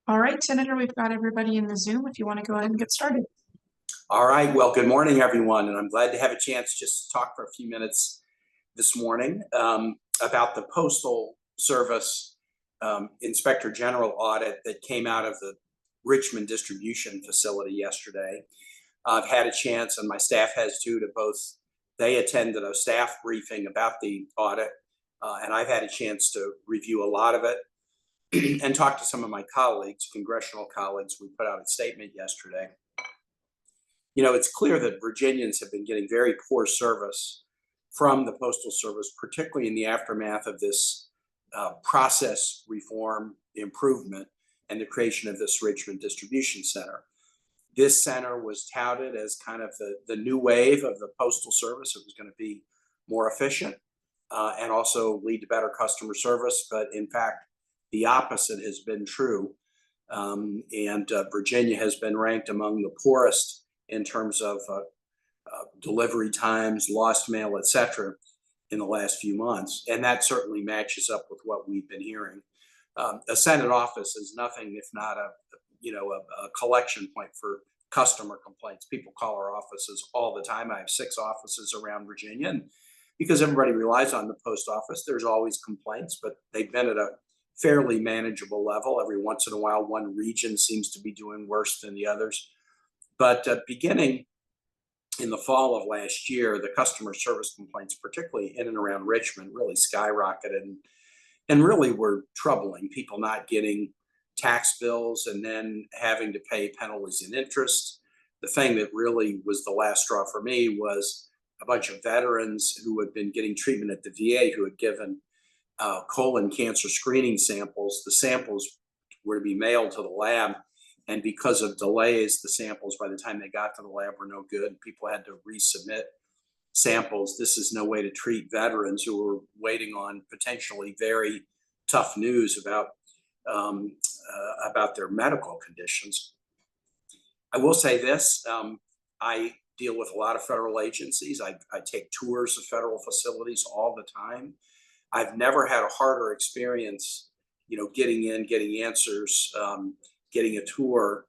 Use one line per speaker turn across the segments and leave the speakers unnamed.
All right, Senator, we've got everybody in the Zoom if you want to go ahead and get started.
All right, well, good morning, everyone, and I'm glad to have a chance just to talk for a few minutes this morning about the Postal Service Inspector General audit that came out of the Richmond distribution facility yesterday. I've had a chance, and my staff has too, they attended a staff briefing about the audit, and I've had a chance to review a lot of it and talk to some of my colleagues, congressional colleagues. We put out a statement yesterday. You know, it's clear that Virginians have been getting very poor service from the Postal Service, particularly in the aftermath of this process reform improvement and the creation of this Richmond distribution center. This center was touted as kind of the new wave of the Postal Service. It was going to be more efficient and also lead to better customer service. But in fact, the opposite has been true. Virginia has been ranked among the poorest in terms of delivery times, lost mail, et cetera, in the last few months. And that certainly matches up with what we've been hearing. A Senate office is nothing if not a collection point for customer complaints. People call our offices all the time. I have 6 offices around Virginia, and because everybody relies on the post office, there's always complaints, but they've been at a fairly manageable level. Every once in a while, one region seems to be doing worse than the others. But beginning in the fall of last year, the customer service complaints, particularly in and around Richmond, really skyrocketed and really were troubling. People not getting tax bills and then having to pay penalties and interest. The thing that really was the last straw for me was a bunch of veterans who had been getting treatment at the VA who had given colon cancer screening samples. The samples were to be mailed to the lab, and because of delays, the samples by the time they got to the lab were no good. People had to resubmit samples. This is no way to treat veterans who were waiting on potentially very tough news about their medical conditions. I will say this, I deal with a lot of federal agencies. I take tours of federal facilities all the time. I've never had a harder experience, getting in, getting answers, getting a tour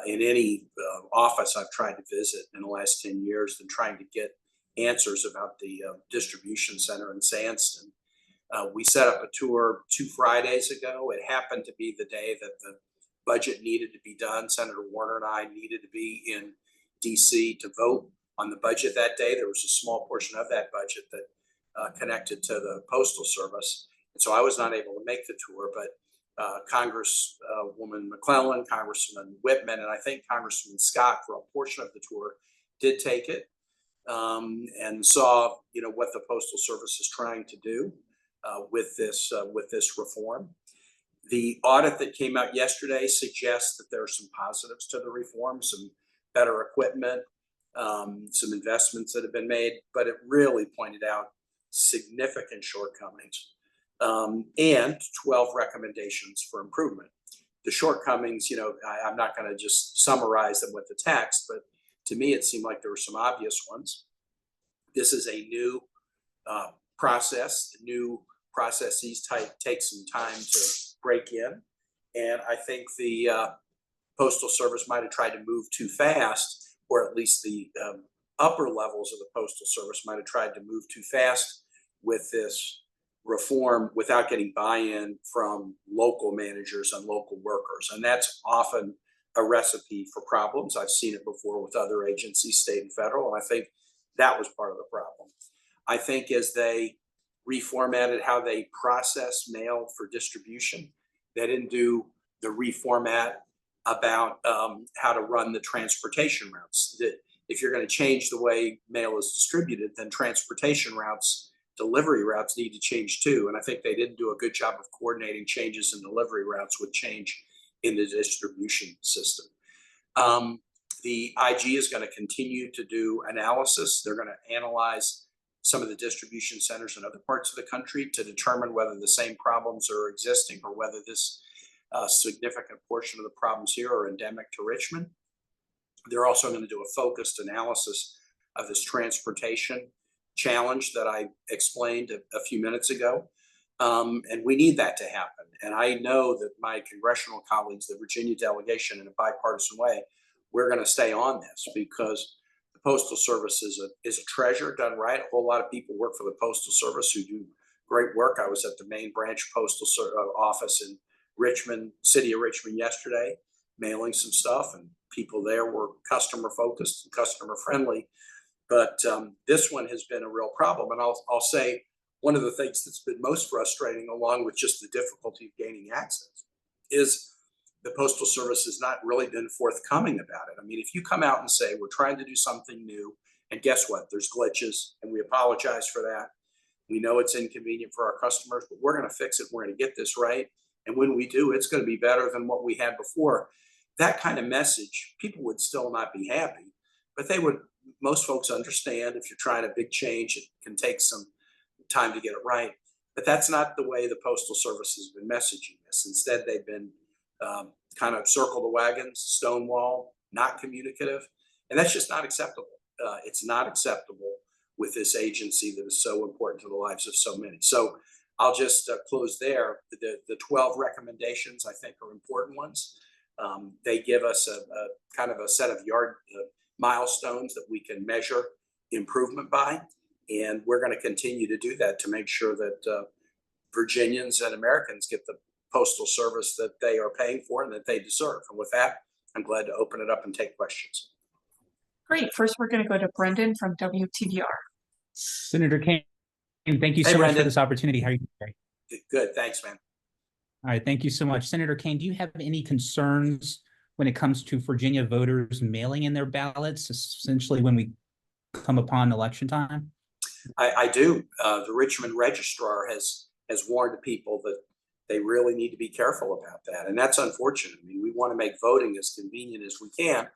in any office I've tried to visit in the last 10 years than trying to get answers about the distribution center in Sandston. We set up a tour 2 Fridays ago. It happened to be the day that the budget needed to be done. Senator Warner and I needed to be in DC to vote on the budget that day. There was a small portion of that budget that connected to the Postal Service. And so I was not able to make the tour, but Congresswoman McClellan, Congressman Whitman, and I think Congressman Scott for a portion of the tour did take it and saw, what the Postal Service is trying to do with this reform. The audit that came out yesterday suggests that there are some positives to the reform, some better equipment, some investments that have been made, but it really pointed out significant shortcomings and 12 recommendations for improvement. The shortcomings, I'm not going to just summarize them with the text, but to me, it seemed like there were some obvious ones. This is a new process. New processes take some time to break in. And I think the Postal Service might have tried to move too fast, or at least the upper levels of the Postal Service might have tried to move too fast with this reform without getting buy-in from local managers and local workers. And that's often a recipe for problems. I've seen it before with other agencies, state and federal, and I think that was part of the problem. I think as they reformatted how they process mail for distribution, they didn't do the reformat about how to run the transportation routes. That if you're going to change the way mail is distributed, then transportation routes, delivery routes need to change too. And I think they didn't do a good job of coordinating changes in delivery routes with change in the distribution system. The IG is going to continue to do analysis. They're going to analyze some of the distribution centers in other parts of the country to determine whether the same problems are existing or whether this significant portion of the problems here are endemic to Richmond. They're also going to do a focused analysis of this transportation challenge that I explained a few minutes ago. And we need that to happen. And I know that my congressional colleagues, the Virginia delegation, in a bipartisan way, we're going to stay on this because the Postal Service is a treasure done right. A whole lot of people work for the Postal Service who do great work. I was at the main branch postal office in Richmond, city of Richmond yesterday, mailing some stuff, and people there were customer focused and customer friendly. But this one has been a real problem. And I'll say one of the things that's been most frustrating, along with just the difficulty of gaining access, is the Postal Service has not really been forthcoming about it. I mean, if you come out and say, we're trying to do something new, and guess what? There's glitches, and we apologize for that. We know it's inconvenient for our customers, but we're going to fix it. We're going to get this right. And when we do, it's going to be better than what we had before. That kind of message, people would still not be happy, but they would, most folks understand if you're trying a big change, it can take some time to get it right. But that's not the way the Postal Service has been messaging this. Instead, they've been kind of circle the wagons, stonewall, not communicative. And that's just not acceptable. It's not acceptable with this agency that is so important to the lives of so many. So I'll just close there. The 12 recommendations, I think, are important ones. They give us a kind of a set of milestones that we can measure improvement by. And we're going to continue to do that to make sure that Virginians and Americans get the postal service that they are paying for and that they deserve. And with that, I'm glad to open it up and take questions.
Great. First, we're going to go to Brendan from WTVR.
Senator Kaine, thank you
Hey,
so much
Brendan.
for this opportunity. How are you today?
Good. Thanks, man.
All right. Thank you so much. Senator Kaine, do you have any concerns when it comes to Virginia voters mailing in their ballots, essentially when we come upon election time?
I do. The Richmond registrar has warned people that they really need to be careful about that. And that's unfortunate. I mean, we want to make voting as convenient as we can.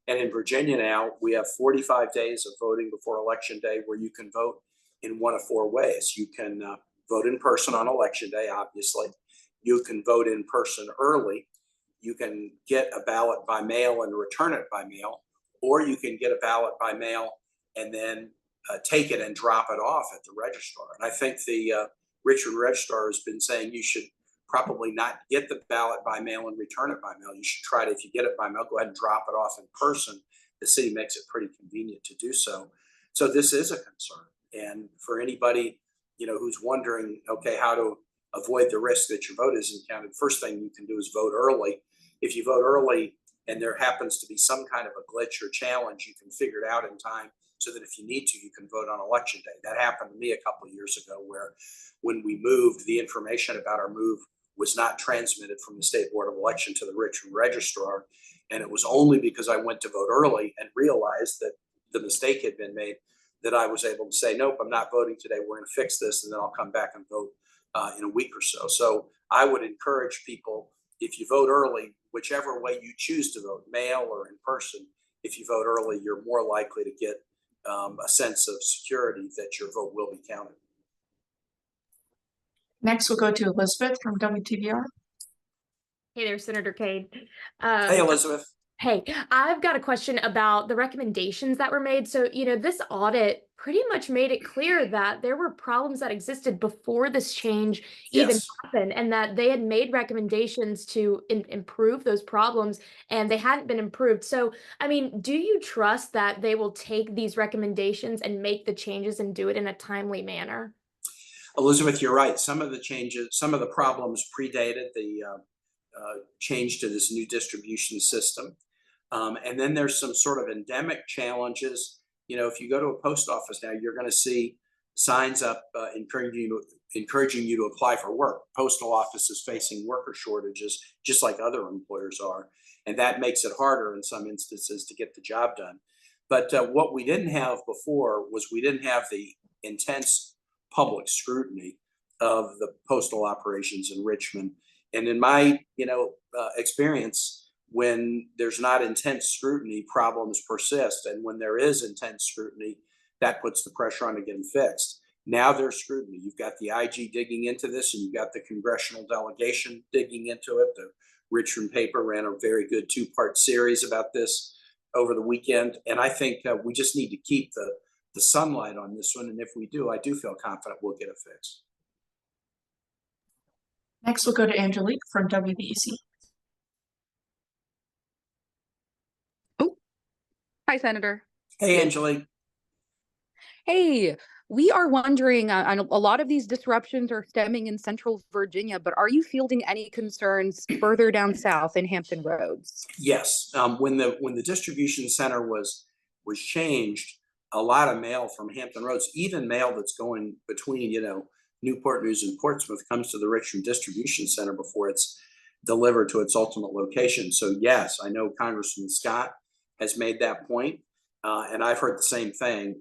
And in Virginia now, we have 45 days of voting before Election Day where you can vote in one of four ways. You can vote in person on Election Day, obviously. You can vote in person early. You can get a ballot by mail and return it by mail, or you can get a ballot by mail and then take it and drop it off at the registrar. And I think the Richmond registrar has been saying you should probably not get the ballot by mail and return it by mail. You should try to, if you get it by mail, go ahead and drop it off in person. The city makes it pretty convenient to do so. So this is a concern. And for anybody, who's wondering, okay, how to avoid the risk that your vote isn't counted, first thing you can do is vote early. If you vote early and there happens to be some kind of a glitch or challenge, you can figure it out in time so that if you need to, you can vote on Election Day. That happened to me a couple of years ago where when we moved, the information about our move was not transmitted from the State Board of Election to the Richmond registrar. And it was only because I went to vote early and realized that the mistake had been made that I was able to say, nope, I'm not voting today. We're going to fix this, and then I'll come back and vote in a week or so. So I would encourage people, if you vote early, whichever way you choose to vote, mail or in person, if you vote early, you're more likely to get a sense of security that your vote will be counted.
Next, we'll go to Elizabeth from WTVR.
Hey there, Senator Kaine.
Hey, Elizabeth.
Hey, I've got a question about the recommendations that were made. So, this audit pretty much made it clear that there were problems that existed before this change even happened, and that they had made recommendations to improve those problems, and they hadn't been improved. So, I mean, do you trust that they will take these recommendations and make the changes and do it in a timely manner?
Elizabeth, you're right. Some of the changes, some of the problems predated the change to this new distribution system. And then there's some sort of endemic challenges. If you go to a post office now, you're going to see signs up encouraging you to apply for work. Postal office is facing worker shortages, just like other employers are. And that makes it harder in some instances to get the job done. But what we didn't have before was we didn't have the intense public scrutiny of the postal operations in Richmond. And in my, experience, when there's not intense scrutiny, problems persist. And when there is intense scrutiny, that puts the pressure on to get them fixed. Now there's scrutiny. You've got the IG digging into this, and you've got the congressional delegation digging into it. The Richmond paper ran a very good 2-part series about this over the weekend. And I think we just need to keep the sunlight on this one. And if we do, I do feel confident we'll get it fixed.
Next, we'll go to Angelique from WBEC.
Hi, Senator.
Hey, Angelique.
Hey, we are wondering, a lot of these disruptions are stemming in Central Virginia, but are you fielding any concerns further down south in Hampton Roads?
Yes, when the distribution center was changed, a lot of mail from Hampton Roads, even mail that's going between, Newport News and Portsmouth, comes to the Richmond distribution center before it's delivered to its ultimate location. So yes, I know Congressman Scott has made that point, and I've heard the same thing.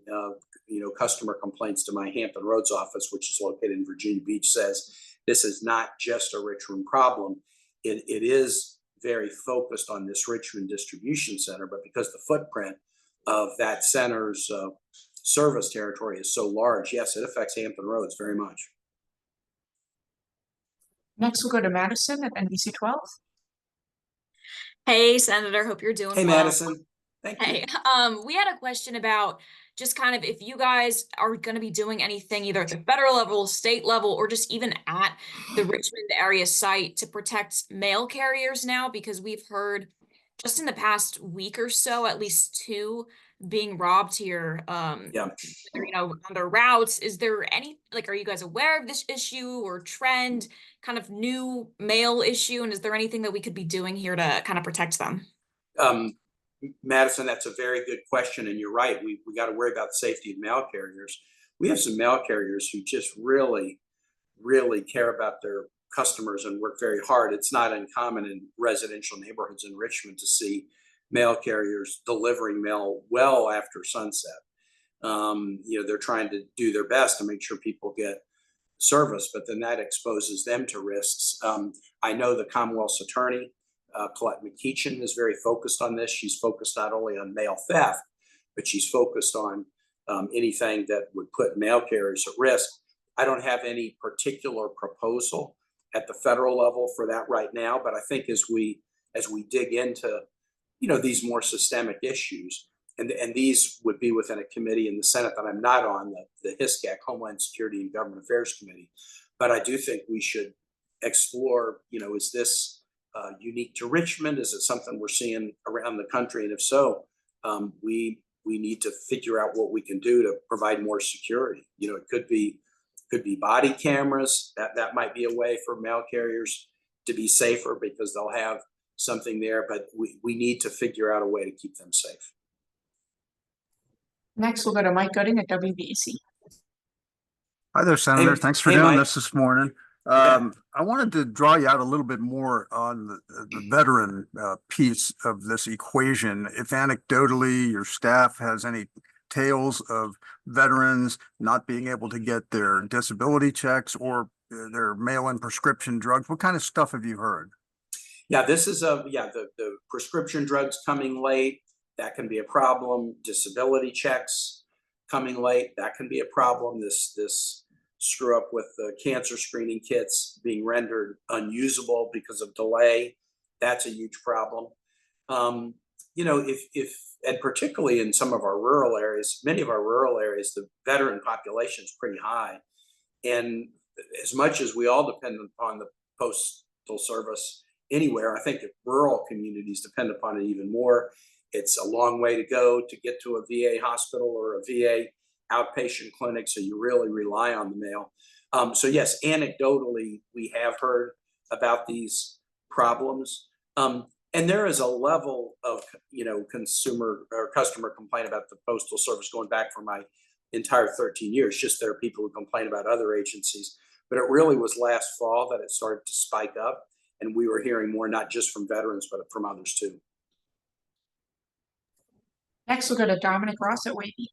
Customer complaints to my Hampton Roads office, which is located in Virginia Beach, says this is not just a Richmond problem. It is very focused on this Richmond distribution center, but because the footprint of that center's service territory is so large, yes, it affects Hampton Roads very much.
Next, we'll go to Madison at NBC 12.
Hey, Senator, hope you're doing
Hey,
well.
Madison. Thank you.
Hey, we had a question about just kind of if you guys are going to be doing anything either at the federal level, state level, or just even at the Richmond area site to protect mail carriers now, because we've heard just in the past week or so, at least 2 being robbed here,
Yeah.
on their routes. Is there any, are you guys aware of this issue or trend, kind of new mail issue? And is there anything that we could be doing here to kind of protect them?
Madison, that's a very good question, and you're right. We got to worry about the safety of mail carriers. We have some mail carriers who just really, really care about their customers and work very hard. It's not uncommon in residential neighborhoods in Richmond to see mail carriers delivering mail well after sunset. They're trying to do their best to make sure people get service, but then that exposes them to risks. I know the Commonwealth's attorney, Colette McKeachin, is very focused on this. She's focused not only on mail theft, but she's focused on anything that would put mail carriers at risk. I don't have any particular proposal at the federal level for that right now, but I think as we dig into these more systemic issues, and these would be within a committee in the Senate that I'm not on, the HISCAC, Homeland Security and Government Affairs Committee, but I do think we should explore, is this unique to Richmond? Is it something we're seeing around the country? And if so, we need to figure out what we can do to provide more security. It could be body cameras. That might be a way for mail carriers to be safer because they'll have something there, but we need to figure out a way to keep them safe.
Next, we'll go to Mike Gooding at WBEC.
Hi there, Senator.
Hey,
Thanks for
hey,
doing
Mike.
this morning. I wanted to draw you out a little bit more on the veteran piece of this equation. If anecdotally your staff has any tales of veterans not being able to get their disability checks or their mail-in prescription drugs, what kind of stuff have you heard?
Yeah, this is the prescription drugs coming late, that can be a problem. Disability checks coming late, that can be a problem. This screw up with the cancer screening kits being rendered unusable because of delay, that's a huge problem. If and particularly in some of our rural areas, many of our rural areas, the veteran population is pretty high. And as much as we all depend upon the postal service anywhere, I think rural communities depend upon it even more. It's a long way to go to get to a VA hospital or a VA outpatient clinic, so you really rely on the mail. So yes, anecdotally, we have heard about these problems. And there is a level of, consumer or customer complaint about the Postal Service going back for my entire 13 years. Just there are people who complain about other agencies, but it really was last fall that it started to spike up. And we were hearing more, not just from veterans, but from others too.
Next, we'll go to Dominic Ross at Wavy.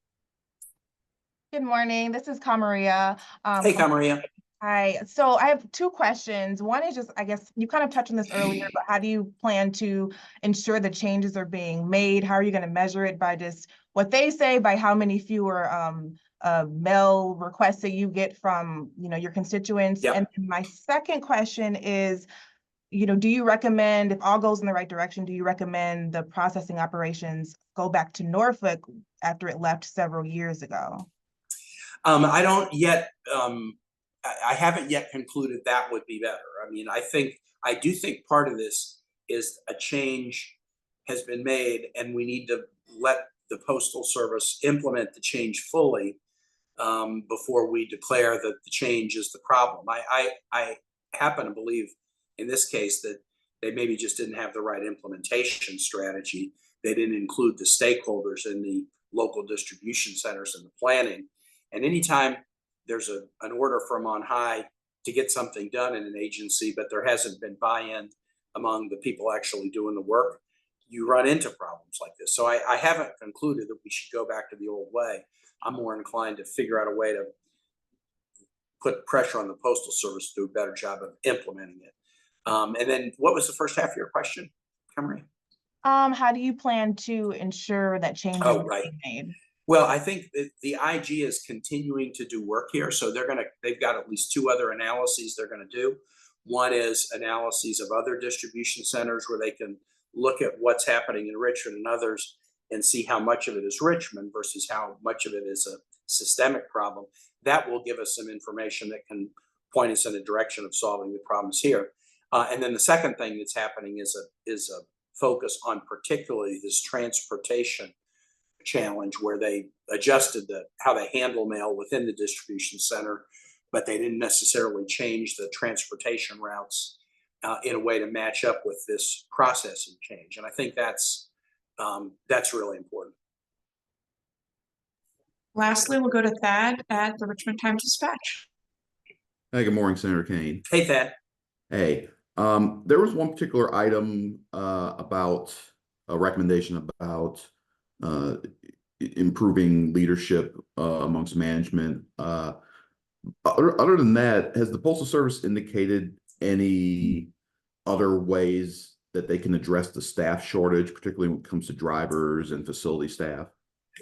Good morning. This is Kamaria.
Hey, Kamaria.
Hi. So I have 2 questions. One is just, I guess you kind of touched on this earlier, but how do you plan to ensure the changes are being made? How are you going to measure it? By just what they say, by how many fewer mail requests that you get from, your constituents?
Yep.
And my second question is, do you recommend, if all goes in the right direction, do you recommend the processing operations go back to Norfolk after it left several years ago?
I don't yet I haven't yet concluded that would be better. I mean, I do think part of this is a change has been made, and we need to let the Postal Service implement the change fully before we declare that the change is the problem. I happen to believe in this case that they maybe just didn't have the right implementation strategy. They didn't include the stakeholders in the local distribution centers and the planning. And anytime there's an order from on high to get something done in an agency, but there hasn't been buy-in among the people actually doing the work, you run into problems like this. So I haven't concluded that we should go back to the old way. I'm more inclined to figure out a way to put pressure on the Postal Service to do a better job of implementing it. And then what was the first half of your question, Camry?
How do you plan to ensure that changes are being made?
Well, I think that the IG is continuing to do work here. So they've got at least two other analyses they're gonna do. One is analyses of other distribution centers where they can look at what's happening in Richmond and others and see how much of it is Richmond versus how much of it is a systemic problem. That will give us some information that can point us in a direction of solving the problems here. And then the second thing that's happening is a focus on particularly this transportation challenge where they adjusted how they handle mail within the distribution center, but they didn't necessarily change the transportation routes in a way to match up with this processing change. And I think that's really important.
Lastly, we'll go to Thad at the Richmond Times-Dispatch.
Hey, good morning, Senator Kaine.
Hey, Thad.
Hey, there was one particular item about a recommendation about improving leadership amongst management. Other than that, has the Postal Service indicated any other ways that they can address the staff shortage, particularly when it comes to drivers and facility staff?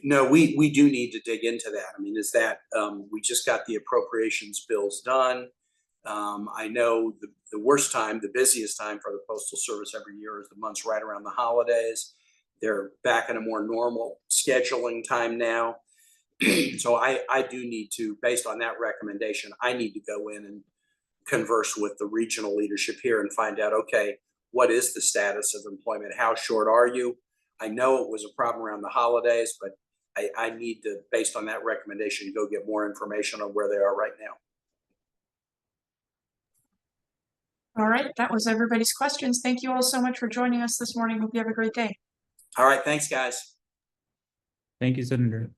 No, we do need to dig into that. I mean, we just got the appropriations bills done. I know the worst time, the busiest time for the Postal Service every year is the months right around the holidays. They're back in a more normal scheduling time now. So I do need to, based on that recommendation, I need to go in and converse with the regional leadership here and find out, okay, what is the status of employment? How short are you? I know it was a problem around the holidays, but I need to, based on that recommendation, go get more information on where they are right now.
All right, that was everybody's questions. Thank you all so much for joining us this morning. Hope you have a great day.
All right, thanks, guys.
Thank you, Senator.